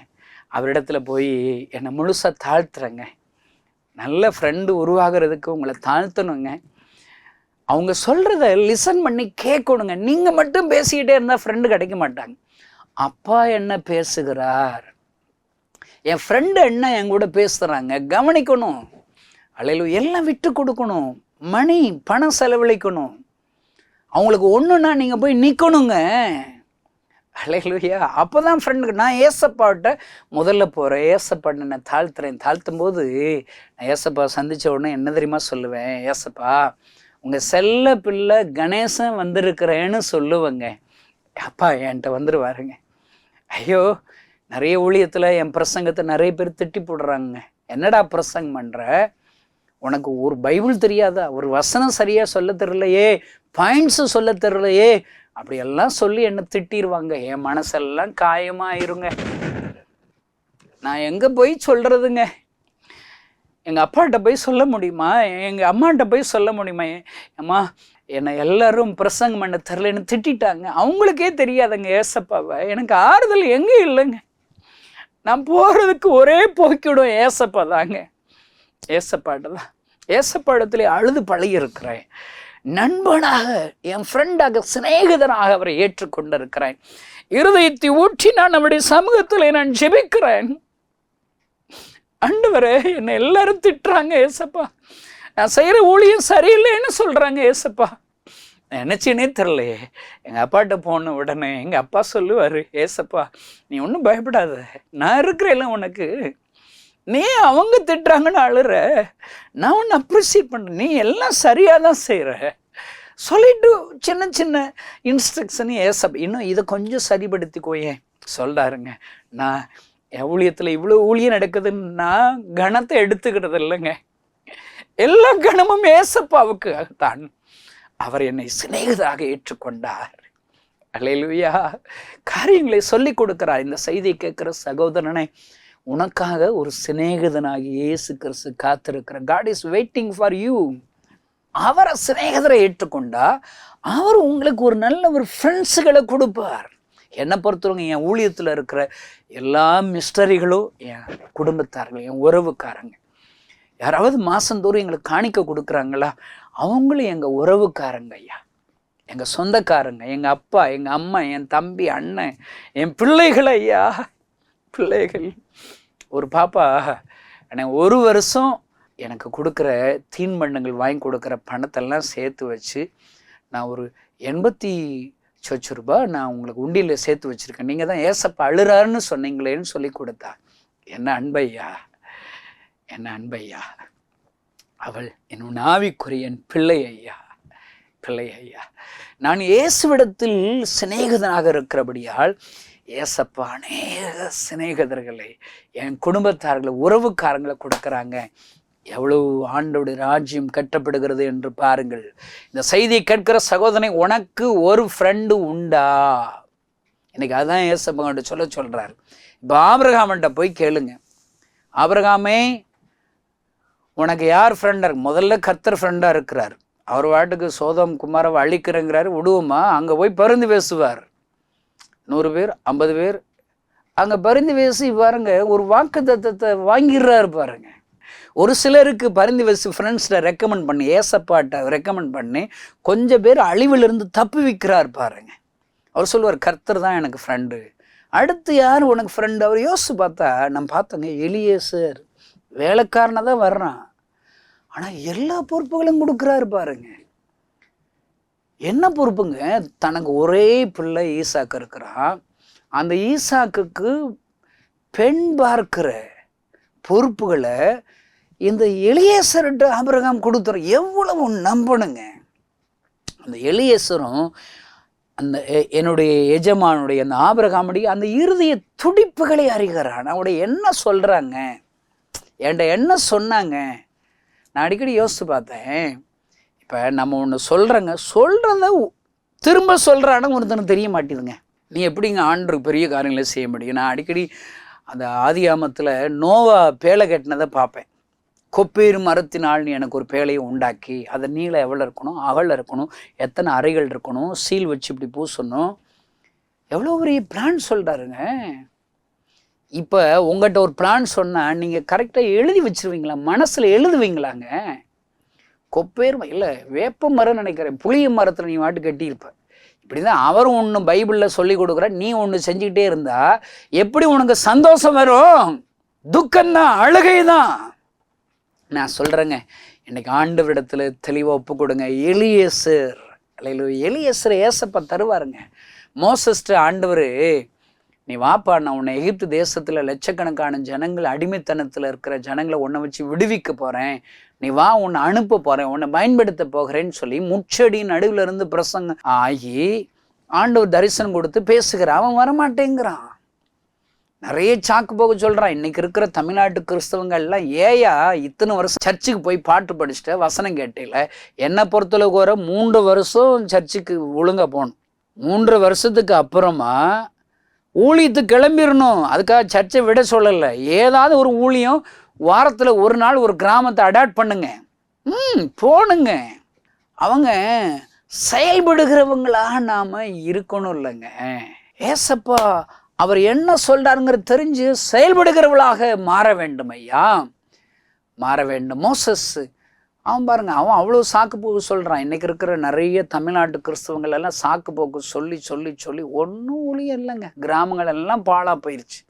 அவரிடத்துல போய் என்னை முழுசாக தாழ்த்துறேங்க. நல்ல ஃப்ரெண்டு உருவாகிறதுக்கு உங்களை தாழ்த்தணுங்க. அவங்க சொல்கிறத லிசன் பண்ணி கேட்கணுங்க. நீங்கள் மட்டும் பேசிக்கிட்டே இருந்தால் ஃப்ரெண்டு கிடைக்க மாட்டாங்க. அப்பா என்ன பேசுகிறார், என் ஃப்ரெண்டு என்ன என் கூட பேசுகிறாங்க கவனிக்கணும். அல்லேலூயா, எல்லாம் விட்டு கொடுக்கணும், பணம் செலவழிக்கணும். அவங்களுக்கு ஒன்றுன்னா நீங்கள் போய் நிற்கணுங்க. ஹல்லேலூயா. அப்போ தான் ஃப்ரெண்டுக்கு நான் ஏசப்பாட்ட முதல்ல போகிறேன். ஏசப்பாட்ட நான் தாழ்த்தும் போது நான் ஏசப்பா சந்தித்த உடனே என்ன தெரியுமா சொல்லுவேன்? ஏசப்பா உங்கள் செல்ல பிள்ளை கணேசன் வந்திருக்கிறேன்னு சொல்லுவேங்க. அப்பா என்கிட்ட வந்துடுவாருங்க. ஐயோ, நிறைய ஊழியத்தில் என் பிரசங்கத்தை நிறைய பேர் திட்டி போடுறாங்க. என்னடா பிரசங்கம் பண்ணுற, உனக்கு ஒரு பைபிள் தெரியாதா, ஒரு வசனம் சரியாக சொல்ல தெரியலையே, பாயிண்ட்ஸு சொல்ல தெரியலையே, அப்படியெல்லாம் சொல்லி என்ன திட்டிடுவாங்க. என் மனசெல்லாம் காயமாயிருங்க. நான் எங்கே போய் சொல்கிறதுங்க? எங்கள் அப்பாட்ட போய் சொல்ல முடியுமா? எங்கள் அம்மாட்ட போய் சொல்ல முடியுமா? அம்மா என்னை எல்லாரும் பிரசங்கம் பண்ண தெரிலன்னு திட்டாங்க. அவங்களுக்கே தெரியாதுங்க ஏசப்பாவை. எனக்கு ஆறுதல் எங்கே இல்லைங்க. நான் போகிறதுக்கு ஒரே போக்கிவிடும் ஏசப்பா தாங்க. ஏசப்பாட்ட தான், ஏசப்பாடத்துல அழுது பழகி இருக்கிறேன். நண்பனாக, என் ஃப்ரெண்டாக, சிநேகிதனாக அவரை ஏற்றுக்கொண்டிருக்கிறேன். இருதயத்தை ஊற்றி நான் அவருடைய சமூகத்தில் நான் ஜெபிக்கிறேன். ஆண்டவரே, என்னை எல்லாரும் திட்டுறாங்க ஏசப்பா, நான் செய்கிற ஊழியம் சரியில்லைன்னு சொல்கிறாங்க ஏசப்பா. நினச்சினே தெரிலையே. எங்கள் அப்பாட்ட போன உடனே எங்கள் அப்பா சொல்லுவார், ஏசப்பா நீ ஒன்றும் பயப்படாத, நான் இருக்கிறேன்ல உனக்கு, நீ அவங்க திட்டுறாங்கன்னு அழுற, நான் ஒன்று அப்ரிசியேட் பண்ணுறேன், நீ எல்லாம் சரியாக தான் செய்கிற சொல்லிட்டு சின்ன சின்ன இன்ஸ்ட்ரக்ஷன் ஏசப்பா இன்னும் இதை கொஞ்சம் சரிப்படுத்திக்கோயேன் சொல்கிறாருங்க. நான் என் ஊழியத்தில் இவ்வளோ ஊழியம் நடக்குதுன்னு நான் கணத்தை எடுத்துக்கிறது இல்லைங்க. எல்லா கணமும் ஏசப்பாவுக்கு தான். அவர் என்னை சிநேகிதராக ஏற்றுக்கொண்டார். அல்லேலூயா. காரியங்களை சொல்லி கொடுக்கிறார். இந்த செய்தியை கேட்குற சகோதரனை, உனக்காக ஒரு சிநேகிதனாகி இயேசு கிறிஸ்து காத்திருக்கிற. God is waiting for you. அவரை சிநேகிதரை ஏற்றுக்கொண்டா அவர் உங்களுக்கு ஒரு நல்ல ஒரு ஃப்ரெண்ட்ஸுகளை கொடுப்பார். என்னை பொறுத்தவரைங்க என் ஊழியத்தில் இருக்கிற எல்லா மிஸ்டரிகளும் என் குடும்பத்தார்கள், என் உறவுக்காரங்க. யாராவது மாதந்தோறும் எங்களுக்கு காணிக்க கொடுக்குறாங்களா, அவங்களும் எங்கள் உறவுக்காரங்க ஐயா, எங்கள் சொந்தக்காரங்க, எங்கள் அப்பா, எங்கள் அம்மா, என் தம்பி, அண்ணன், என் பிள்ளைகள் ஐயா, பிள்ளைகள். ஒரு பாப்பா ஒரு வருஷம் எனக்கு கொடுக்குற தீன்மண்ணங்கள் வாங்கி கொடுக்குற பணத்தெல்லாம் சேர்த்து வச்சு நான் ஒரு 80 ரூபாய் நான் உங்களுக்கு உண்டியில் சேர்த்து வச்சுருக்கேன், நீங்கள் தான் ஏசப்பா அழுறாருன்னு சொன்னீங்களேன்னு சொல்லி கொடுத்தா. என்ன அன்பையா, என்ன அன்பையா. அவள் என் ஆவிக்குரிய என் பிள்ளை ஐயா, பிள்ளை ஐயா. நான் இயேசுவிடத்தில் சிநேகிதனாக இருக்கிறபடியால் ஏசப்பா அநேக சிநேகிதர்களை, என் குடும்பத்தார்களை, உறவுக்காரங்களை கொடுக்குறாங்க. எவ்வளவு ஆண்டோடைய ராஜ்யம் கட்டப்படுகிறது என்று பாருங்கள். இந்த செய்தியை கேட்கிற சகோதரனை, உனக்கு ஒரு ஃப்ரெண்டு உண்டா? இன்னைக்கு அதுதான் ஏசப்பாட்ட சொல்கிறார். இப்போ ஆபிரகாம்கிட்ட போய் கேளுங்க, ஆபிரகாமே உனக்கு யார் ஃப்ரெண்டாக இருக்கு? முதல்ல கர்த்தர் ஃப்ரெண்டாக இருக்கிறார். அவர் வாட்டுக்கு சோதம் குமாரவை அழிக்கிறேங்கிறாரு, விடுவோமா? அங்கே போய் பருந்து பேசுவார். 100 பேர் 50 பேர் அங்கே பருந்து பேசி பாருங்க, ஒரு வாக்கு தத்தத்தை வாங்கிடுறாரு பாருங்க. ஒரு சிலருக்கு பருந்து பேசி ஃப்ரெண்ட்ஸில் ரெக்கமெண்ட் பண்ணி, ஏசப்பாட்ட ரெக்கமெண்ட் பண்ணி கொஞ்சம் பேர் அழிவிலிருந்து தப்பி வைக்கிறார் பாருங்க. அவர் சொல்லுவார், கர்த்தர் தான் எனக்கு ஃப்ரெண்டு. அடுத்து யார் உனக்கு ஃப்ரெண்டு? அவர் யோசிச்சு பார்த்தா, நம்ம பார்த்தோங்க, எலியேசர் வேலைக்காரனை தான் வர்றான், ஆனால் எல்லா பொறுப்புகளும் கொடுக்குறாரு பாருங்க. என்ன பொறுப்புங்க? தனக்கு ஒரே பிள்ளை ஈசாக்கு இருக்கிறான், அந்த ஈசாக்குக்கு பெண் பார்க்கிற பொறுப்புகளை இந்த எலியேசர்கிட்ட ஆபிரகாம் கொடுத்துற. எவ்வளவு நம்பணுங்க. அந்த எலியேசரும் அந்த என்னுடைய எஜமானுடைய அந்த ஆபிரகாமுடைய அந்த இருதய துடிப்புகளை அறிகிறான். அவனுடைய என்ன சொல்கிறாங்க, என்கிட்ட என்ன சொன்னாங்க. நான் அடிக்கடி யோசித்து பார்த்தேன். இப்போ நம்ம ஒன்று சொல்கிறேங்க, சொல்கிறத திரும்ப சொல்கிறான்னு ஒருத்தனுக்கு தெரிய மாட்டேதுங்க. நீ எப்படிங்க ஆண்டருக்கு பெரிய காரியங்களை செய்ய முடியும்? நான் அடிக்கடி அந்த ஆதியாமத்தில் நோவா பேழை கட்டினதை பார்ப்பேன். கொப்பேறு மரத்தினால் நீ எனக்கு ஒரு பேழையை உண்டாக்கி, அதை நீளம் எவ்வளோ இருக்கணும், அகல இருக்கணும், எத்தனை அறைகள் இருக்கணும், சீல் வச்சு இப்படி பூசணும், எவ்வளோ பெரிய பிளான் சொல்கிறாருங்க. இப்போ உங்கள்கிட்ட ஒரு பிளான் சொன்னால் நீங்கள் கரெக்டாக எழுதி வச்சுருவீங்களா? மனசில் எழுதுவீங்களாங்க? கொப்பேர் இல்லை, வேப்ப மரம் நினைக்கிறேன், புளிய மரத்தில் நீ வாட்டு கட்டியிருப்ப. இப்படி தான் அவரும் ஒன்று பைபிளில் சொல்லி கொடுக்குற. நீ ஒன்று செஞ்சுக்கிட்டே இருந்தா எப்படி உனக்கு சந்தோஷம் வரும்? துக்கம்தான், அழுகை தான். நான் சொல்கிறேங்க, இன்னைக்கு ஆண்டவரிடத்தில் தெளிவாக ஒப்பு கொடுங்க. எலியேசர் அல்லேலூயா. எலியேசரை ஏசப்பா தருவாருங்க. மோசஸ்ட்டு ஆண்டவர், நீ வாப்பா, நான் உன்னை எகிப்து தேசத்தில் லட்சக்கணக்கான ஜனங்கள் அடிமைத்தனத்தில் இருக்கிற ஜனங்களை உன்னை வச்சு விடுவிக்க போகிறேன், நீ வா, உன்னை அனுப்ப போகிறேன், உன்னை பயன்படுத்த போகிறேன்னு சொல்லி முச்செடி நடுவில் இருந்து பிரசங்கம் ஆகி ஆண்டவர் தரிசனம் கொடுத்து பேசுகிறான். அவன் வரமாட்டேங்கிறான். நிறைய சாக்கு போக சொல்கிறான். இன்னைக்கு இருக்கிற தமிழ்நாட்டு கிறிஸ்தவங்கள்லாம், ஏயா இத்தனை வருஷம் சர்ச்சுக்கு போய் பாட்டு படிச்சுட்டு வசனம் கேட்டேல, என்னை பொறுத்தளவுக்கு வர 3 வருஷம் சர்ச்சுக்கு ஒழுங்காக போகணும். 3 வருஷத்துக்கு அப்புறமா ஊழியத்துக்கு கிளம்பிடணும். அதுக்காக சர்ச்சை விட சொல்லலை. ஏதாவது ஒரு ஊழியம் வாரத்தில் ஒரு நாள் ஒரு கிராமத்தை அடாப்ட் பண்ணுங்க, போனுங்க. அவங்க செயல்படுகிறவங்களாக நாம் இருக்கணும் இல்லைங்க. ஏசப்பா அவர் என்ன சொல்றாருங்கிறது தெரிஞ்சு செயல்படுகிறவளாக மாற வேண்டும் ஐயா, மாற வேண்டும். மோசஸ் அவன் பாருங்க, அவன் அவ்வளோ சாக்கு போக்கு சொல்கிறான். இன்றைக்கி இருக்கிற நிறைய தமிழ்நாட்டு கிறிஸ்தவங்கள் எல்லாம் சாக்கு போக்கு சொல்லி சொல்லி சொல்லி ஒன்றும் ஊழியம் இல்லைங்க. கிராமங்கள் எல்லாம் பாழாக போயிடுச்சு.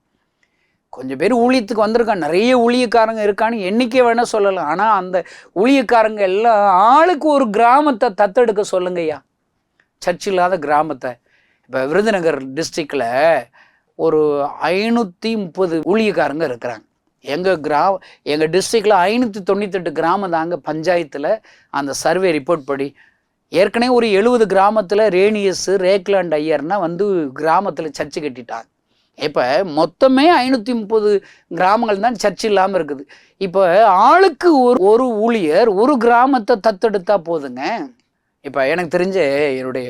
கொஞ்சம் பேர் ஊழியத்துக்கு வந்திருக்கான், நிறைய ஊழியக்காரங்க இருக்கான்னு எண்ணிக்கை வேணால் சொல்லலாம். ஆனால் அந்த ஊழியக்காரங்க எல்லாம் ஆளுக்கு ஒரு கிராமத்தை தத்தெடுக்க சொல்லுங்க ஐயா, சர்ச் இல்லாத கிராமத்தை. இப்போ விருதுநகர் டிஸ்ட்ரிக்டில் ஒரு 530 ஊழியக்காரங்க இருக்கிறாங்க. எங்கள் டிஸ்ட்ரிக்டில் 598 கிராமம் தாங்க பஞ்சாயத்தில் அந்த சர்வே ரிப்போர்ட் படி. ஏற்கனவே ஒரு 70 கிராமத்தில் ரேனியஸ் ரேக்லாண்ட் ஐயர்னா வந்து கிராமத்தில் சர்ச்சு கட்டிட்டாங்க. இப்போ மொத்தமே 530 கிராமங்கள் தான் சர்ச் இல்லாமல் இருக்குது. இப்போ ஆளுக்கு ஒரு ஊழியர் ஒரு கிராமத்தை தத்தெடுத்தா போதுங்க. இப்போ எனக்கு தெரிஞ்ச என்னுடைய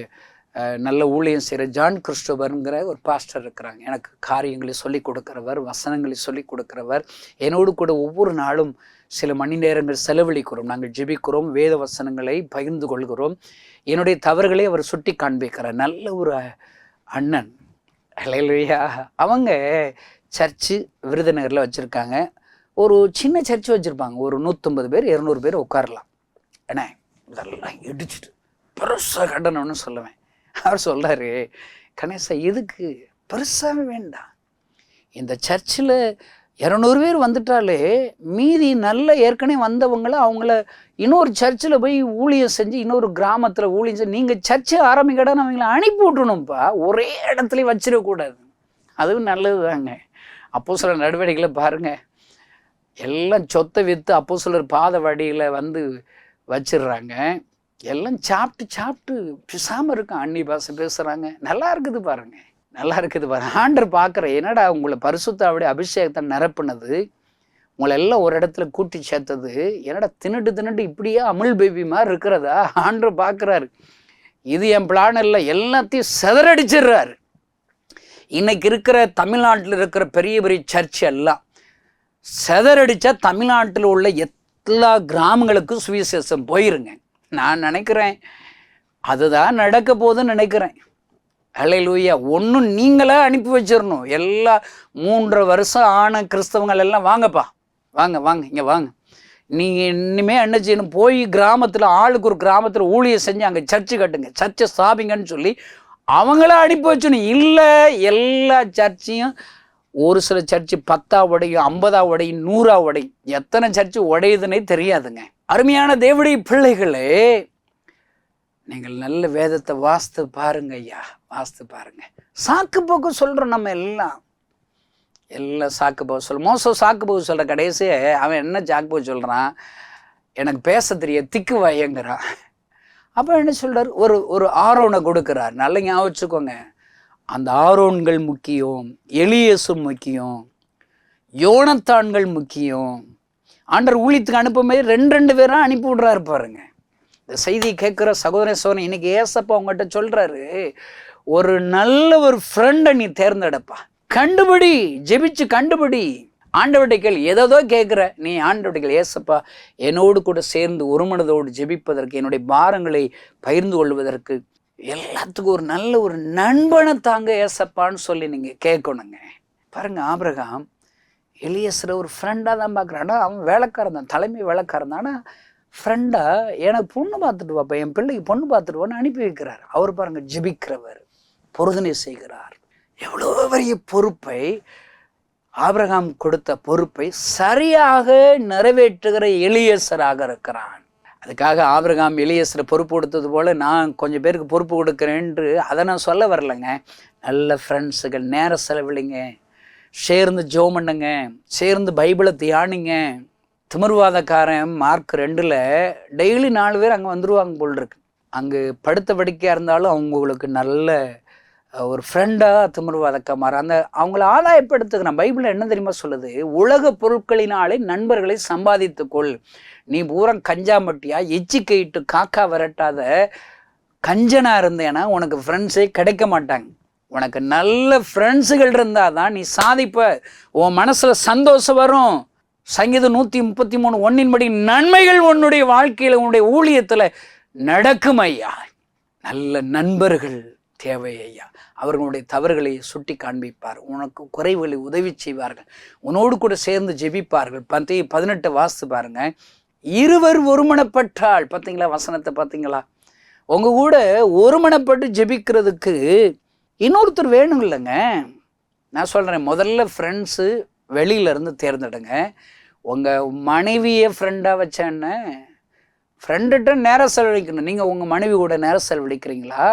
நல்ல ஊழியம் செய்கிற ஜான் கிறிஸ்டோபருங்கிற ஒரு பாஸ்டர் இருக்கிறாங்க. எனக்கு காரியங்களை சொல்லிக் கொடுக்குறவர், வசனங்களை சொல்லிக் கொடுக்குறவர். என்னோடு கூட ஒவ்வொரு நாளும் சில மணி நேரங்கள் செலவழிக்கிறோம். நாங்கள் ஜெபிக்கிறோம், வேத வசனங்களை பகிர்ந்து கொள்கிறோம். என்னுடைய தவறுகளை அவர் சுட்டி காண்பிக்கிறார். நல்ல ஒரு அண்ணன். அல்லேலூயா. அவங்க சர்ச்சு விருதுநகரில் வச்சுருக்காங்க. ஒரு சின்ன சர்ச்சு வச்சுருப்பாங்க. ஒரு 150 பேர் 200 பேர் உட்காரலாம். ஏன்னா இதெல்லாம் இடிச்சிட்டு பெருசாக கட்டணும்னு சொல்லுவேன். அவர் சொல்கிறாரு, கணேசா எதுக்கு பெருசாக வேண்டாம், இந்த சர்ச்சில் 200 பேர் வந்துட்டாலே மீதி நல்ல ஏற்கனவே வந்தவங்கள அவங்கள இன்னொரு சர்ச்சில் போய் ஊழியம் செஞ்சு இன்னொரு கிராமத்தில் ஊழியம் செஞ்சு நீங்கள் சர்ச்சை ஆரம்பிக்கடான்னு அவங்கள அனுப்பி விட்டணும்ப்பா, ஒரே இடத்துல வச்சிடக்கூடாது. அதுவும் நல்லது தாங்க. அப்போஸ்தலர் நடவடிக்கைகளை பாருங்கள், எல்லாம் சொத்தை விற்று அப்போஸ்தலர் பாத வடியில் வந்து வச்சிடுறாங்க. எல்லாம் சாப்பிட்டு பிசாமல் இருக்கும். அன்னி பாஷை பேசுகிறாங்க. நல்லா இருக்குது பாருங்க, நல்லா இருக்குது பாருங்க. ஆண்டர் பார்க்குற, என்னடா உங்களை பரிசுத்தாவுடைய அபிஷேகத்தை நிரப்புனது, உங்களை எல்லாம் ஒரு இடத்துல கூட்டி சேர்த்தது, என்னடா தின்னுட்டு இப்படியே அமுல் பேபி மாதிரி இருக்கிறதா? ஆண்டர் பார்க்குறாரு. இது என் பிளான் இல்லை, எல்லாத்தையும் சிதறடிச்சிடுறாரு. இன்னைக்கு இருக்கிற தமிழ்நாட்டில் இருக்கிற பெரிய பெரிய சர்ச் எல்லாம் சிதறடிச்சா தமிழ்நாட்டில் உள்ள எல்லா கிராமங்களுக்கும் சுவிசேஷம் போயிருங்க. நான் நினைக்கிறேன் அதுதான் நடக்க போகுதுன்னு நினைக்கிறேன். அல்லேலூயா. ஒன்றும் நீங்களே அனுப்பி வச்சிடணும். எல்லா 3.5 வருஷம் ஆன கிறிஸ்தவங்கள் எல்லாம் வாங்கப்பா, வாங்க இங்கே வாங்க. நீங்கள் இனிமேல் என்ன செய்யணும், போய் கிராமத்தில் ஆளுக்கு ஒரு கிராமத்தில் ஊழியம் செஞ்சு அங்கே சர்ச்சு கட்டுங்க, சர்ச்சை ஸ்தாபிங்கன்னு சொல்லி அவங்கள அனுப்பி வச்சணும். இல்லை, எல்லா சர்ச்சையும் ஒரு சில சர்ச்சு 10ஆ உடையும், 50ஆ உடையும், 100ஆ உடையும். எத்தனை சர்ச்சு உடையுதுன்னே தெரியாதுங்க. அருமையான தேவனுடைய பிள்ளைகளே, நீங்கள் நல்ல வேதத்தை வாஸ்து பாருங்க ஐயா, வாஸ்து பாருங்க. சாக்கு போக்கு சொல்கிறோம் நம்ம எல்லாம் சாக்கு போக்கு சொல்ல. மோசம் சாக்கு போக்கு சொல்கிற கடைசி அவன் என்ன சாக்கு போக்கு சொல்கிறான், எனக்கு பேச தெரிய திக்கு வாயங்கிறான். அப்போ என்ன சொல்கிறார், ஒரு ஆரோனை கொடுக்குறார். நல்ல ஞாபகம் வச்சுக்கோங்க, அந்த ஆரோன்கள் முக்கியம், எலியேசு முக்கியம், யோனத்தான்கள் முக்கியம். ஆண்டர் ஊழியத்துக்கு அனுப்பும்போது 2 பேராக அனுப்பி விட்றாரு பாருங்க. இந்த செய்தியை கேட்குற சகோதர சோதனை, இன்னைக்கு ஏசப்பா உங்கள்கிட்ட சொல்கிறாரு, ஒரு நல்ல ஒரு ஃப்ரெண்டை நீ தேர்ந்தெடுப்பா, கண்டுபிடி, ஜெபிச்சு கண்டுபிடி. ஆண்டவருடைய கேள், ஏதோ கேட்குற நீ ஆண்டவருடைய கேள், ஏசப்பா என்னோடு கூட சேர்ந்து ஒரு மனதோடு ஜெபிப்பதற்கு, என்னுடைய பாரங்களை பகிர்ந்து கொள்வதற்கு, எல்லாத்துக்கும் ஒரு நல்ல ஒரு நண்பனை தாங்க ஏசப்பான்னு சொல்லி நீங்கள் கேட்கணுங்க. பாருங்க, ஆபிரகாம் எலியேசரை ஒரு ஃப்ரெண்டாக தான் பார்க்குறான்னா, அவன் வேலைக்காரன் தான், தலைமை வேலைக்காரன் தான். ஆனால் ஃப்ரெண்டாக எனக்கு பொண்ணு பார்த்துட்டு வாப்பா, என் பிள்ளைக்கு பொண்ணு பார்த்துட்டு வான்னு அனுப்பி வைக்கிறார். அவர் பாருங்க, ஜெபிக்கிறவர், பொருதனை செய்கிறார். எவ்வளோ பெரிய பொறுப்பை, ஆபிரகாம் கொடுத்த பொறுப்பை சரியாக நிறைவேற்றுகிற எலியேசராக இருக்கிறான். அதுக்காக ஆபிரகாம் எலியேசரை பொறுப்பு கொடுத்தது போல் நான் கொஞ்சம் பேருக்கு பொறுப்பு கொடுக்குறேன்ட்டு அதை நான் சொல்ல வரலைங்க. நல்ல ஃப்ரெண்ட்ஸுகள், நேரம் செலவில்லைங்க, சேர்ந்து ஜெபம் பண்ணுங்க, சேர்ந்து பைபிளை தியானிங்க. திமிர்வாதக்காரன் மார்க் 2 டெய்லி 4 பேர் அங்கே வந்துடுவாங்க போல் இருக்கு. அங்கே படுத்த படுக்கையாக இருந்தாலும் அவங்களுக்கு நல்ல ஒரு ஃப்ரெண்டாக திமிர்வாதக்கா மாற அந்த அவங்கள ஆதாயப்படுத்துக்கிறான். பைபிளில் என்ன தெரியுமா சொல்லுது? உலக பொருட்களினாலே நண்பர்களை சம்பாதித்துக்கொள். நீ பூரா கஞ்சாமட்டியா எச்சிக்கையிட்டு காக்கா விரட்டாத கஞ்சனாக இருந்தேன்னா உனக்கு ஃப்ரெண்ட்ஸே கிடைக்க மாட்டாங்க. உனக்கு நல்ல ஃப்ரெண்ட்ஸுகள் இருந்தால் தான் நீ சாதிப்ப, உன் மனசில் சந்தோஷம் வரும். சங்கீதம் 133:1 நன்மைகள் உன்னுடைய வாழ்க்கையில் உன்னுடைய ஊழியத்தில் நடக்கும் ஐயா. நல்ல நண்பர்கள் தேவை ஐயா. அவர்களுடைய தவறுகளை சுட்டி காண்பிப்பார், உனக்கு குறைவுகளை உதவி செய்வார்கள், உன்னோடு கூட சேர்ந்து ஜெபிப்பார்கள். 18 வாசித்து பாருங்க. இருவர் ஒருமனப்பட்டால், பார்த்தீங்களா வசனத்தை பார்த்தீங்களா? உங்கள் கூட ஒருமனப்பட்டு ஜெபிக்கிறதுக்கு இன்னொருத்தர் வேணும் இல்லைங்க. நான் சொல்கிறேன், முதல்ல ஃப்ரெண்ட்ஸு வெளியிலேருந்து தேர்ந்தெடுங்க. உங்கள் மனைவியை ஃப்ரெண்டாக வச்சேன்னு ஃப்ரெண்டுகிட்ட நேரம் செலவழிக்கணும். நீங்கள் உங்கள் மனைவி கூட நேரம் செலவழிக்கிறீங்களா?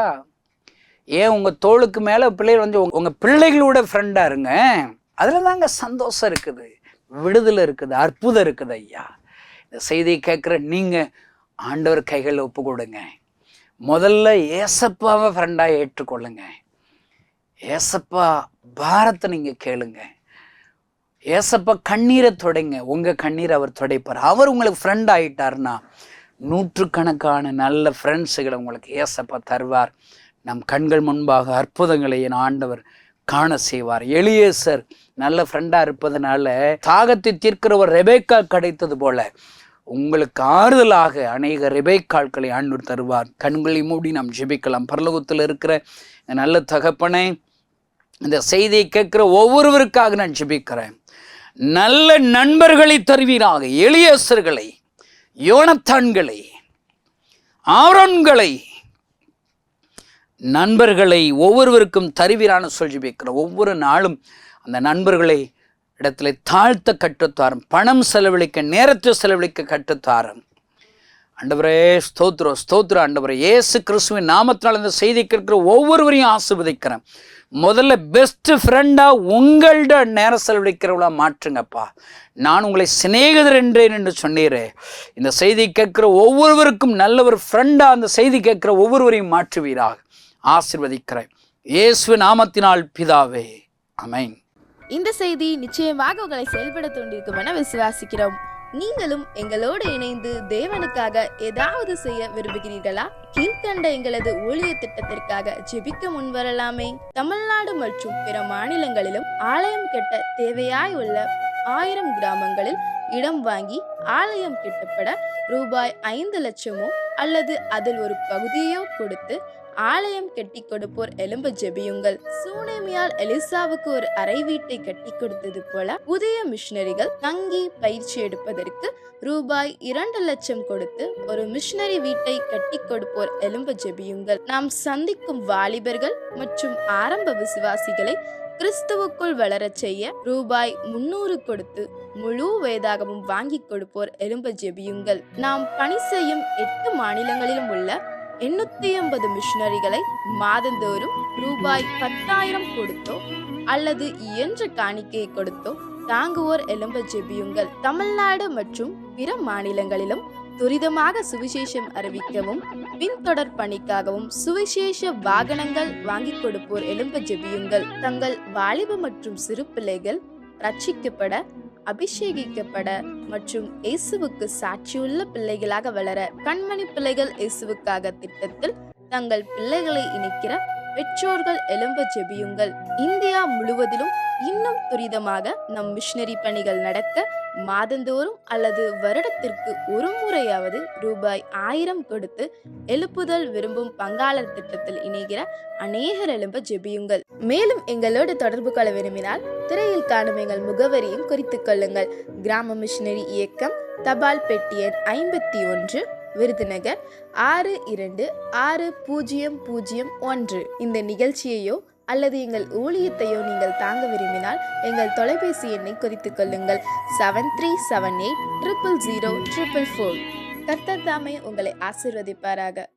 ஏன் உங்கள் தோளுக்கு மேலே பிள்ளைகள் வந்து உங்கள் பிள்ளைகளோட ஃப்ரெண்டாக இருங்க. அதில் தாங்க சந்தோஷம் இருக்குது, விடுதலை இருக்குது, அற்புதம் இருக்குது ஐயா. இந்த செய்தியை கேட்குற நீங்கள் ஆண்டவர் கைகளில் ஒப்பு கொடுங்க. முதல்ல ஏசப்பாவை ஃப்ரெண்டாக ஏற்றுக்கொள்ளுங்க. ஏசப்பா பாரத்தை நீங்கள் கேளுங்க. ஏசப்பா கண்ணீரை தொடைங்க. உங்கள் கண்ணீரை அவர் தொடைப்பார். அவர் உங்களுக்கு ஃப்ரெண்ட் ஆகிட்டார்னா நூற்றுக்கணக்கான நல்ல ஃப்ரெண்ட்ஸுகளை உங்களுக்கு ஏசப்பா தருவார். நம் கண்கள் முன்பாக அற்புதங்களை என் ஆண்டவர் காண செய்வார். எலியேசர் நல்ல ஃப்ரெண்டாக இருப்பதனால தாகத்தை தீர்க்கிறவர் ரெபேக்கா கிடைத்தது போல உங்களுக்கு ஆறுதலாக அநேக ரெபேக்காள்களை ஆண்டவர் தருவார். கண்களை மூடி நாம் ஜெபிக்கலாம். பரலோகத்தில் இருக்கிற நல்ல தகப்பனே, இந்த செய்தியை கேட்கிற ஒவ்வொருவருக்காக நான் ஜெபிக்கிறேன். நல்ல நண்பர்களை தருவீராக. எலியேசர்களை, யோனத்தான்களை, ஆரோன்களை, நண்பர்களை ஒவ்வொருவருக்கும் தருவீரான சொல்லி ஜெபிக்கிறேன். ஒவ்வொரு நாளும் அந்த நண்பர்களை இடத்துல தாழ்த்த கற்றுத்தாரும், பணம் செலவழிக்க, நேரத்தை செலவழிக்க கற்றுத்தாரும். ஆண்டவரே ஸ்தோத்திரம், ஸ்தோத்திரம் ஆண்டவரே. இயேசு கிறிஸ்துவின் நாமத்தினால் இந்த செய்தி கேட்கிற ஒவ்வொருவரையும் ஆசீர்வதிக்கிறேன். முதல்ல பெஸ்ட் ஃப்ரெண்டாக உங்கள்ட நேரம் செலவழிக்கிறவளா மாற்றுங்கப்பா. நான் உங்களை சிநேகிதர் என்றேன் என்று சொன்னீரே. இந்த செய்தி கேட்கிற ஒவ்வொருவருக்கும் நல்ல ஒரு ஃப்ரெண்டாக அந்த செய்தி கேட்கிற ஒவ்வொருவரையும் மாற்றுவீராக. ஆசீர்வதிக்கிறேன் இயேசு நாமத்தினால் பிதாவே, ஆமென். இந்த செய்தி நிச்சயமாக உங்களை செயல்பட தூண்டிருக்கும் என விசுவாசிக்கிறோம். நீங்களும் எங்களோடு இணைந்து தேவனுக்காக ஏதாவது செய்ய விரும்புகிறீர்களா? கீழ்கண்ட எங்களது ஊழிய திட்டத்திற்காக ஜெபிக்க முன்வரலாமே. தமிழ்நாடு மற்றும் பிற மாநிலங்களிலும் ஆலயம் கட்ட தேவையாய் உள்ள 1000 கிராமங்களில் இடம் வாங்கி ஆலயம் கட்டப்பட ரூபாய் 5 லட்சமோ அல்லது அதில் ஒரு பகுதியோ கொடுத்து ஆலயம் கட்டி கொடுப்போர் எழும்ப ஜெபியுங்கள். சூனேமியால் எலிசாவுக்கு ஒரு அறை வீட்டை கட்டி கொடுத்தது போல புதிய மிஷனரிகள் தங்கி பயிற்சி எடுப்பதற்கு ரூபாய் 2 லட்சம் கொடுத்து ஒரு மிஷனரி வீட்டை கட்டி கொடுப்போர் எழும்ப ஜெபியுங்கள். நாம் சந்திக்கும் வாலிபர்கள் மற்றும் ஆரம்ப விசுவாசிகளை கிறிஸ்துவுக்குள் வளரச் செய்ய ரூபாய் 300 கொடுத்து முழு வேதாகமும் வாங்கி கொடுப்போர் எழும்ப ஜெபியுங்கள். நாம் பணி செய்யும் 8 மாநிலங்களிலும் உள்ள 880 மிஷனரிகளை மாதந்தோறும் ரூபாய் 10,000 கொடுத்தோ அல்லது இயன்ற காணிக்கையை கொடுத்தோ தாங்குவோர் எழும்ப ஜெபியுங்கள். தமிழ்நாடு மற்றும் பிற மாநிலங்களிலும் துரிதமாக சுவிசேஷம் அறிவிக்கவும் பின்தொடர் பணிக்காகவும் சுவிசேஷ வாகனங்கள் வாங்கி கொடுப்போர் எழும்ப ஜெபியுங்கள். தங்கள் வாலிப மற்றும் சிறு பிள்ளைகள் ரட்சிக்கப்பட, அபிஷேகிக்கப்பட மற்றும் இயேசுவுக்கு சாட்சியுள்ள பிள்ளைகளாக வளர கண்மணி பிள்ளைகள் இயேசுவுக்காக திட்டத்தில் தங்கள் பிள்ளைகளை இணைக்கிற பெற்றோர்கள் எழும்ப ஜெபியுங்கள். இந்தியா முழுவதிலும் இன்னும் துரிதமாக நம் மிஷனரி பணிகள் நடக்க மாதந்தோறும் அல்லது வருடத்திற்கு ஒரு முறையாவது ரூபாய் 1000 கொடுத்து எழுப்புதல் விரும்பும் பங்காளர் திட்டத்தில் இணைகிற அநேகர் எழும்ப ஜெபியுங்கள். மேலும் எங்களோடு தொடர்பு கொள்ள விரும்பினால் திரையில் காணும் எங்கள் முகவரியும் குறித்துக் கொள்ளுங்கள். கிராம மிஷனரி இயக்கம், தபால் பெட்டி எண் 51, விருதுநகர் 626001. இந்த நிகழ்ச்சியையோ அல்லது எங்கள் ஊழியத்தையோ நீங்கள் தாங்க விரும்பினால் எங்கள் தொலைபேசி எண்ணை குறித்துக் கொள்ளுங்கள். 7378 000 444. கர்த்தர் தாமே உங்களை ஆசீர்வதிப்பாராக.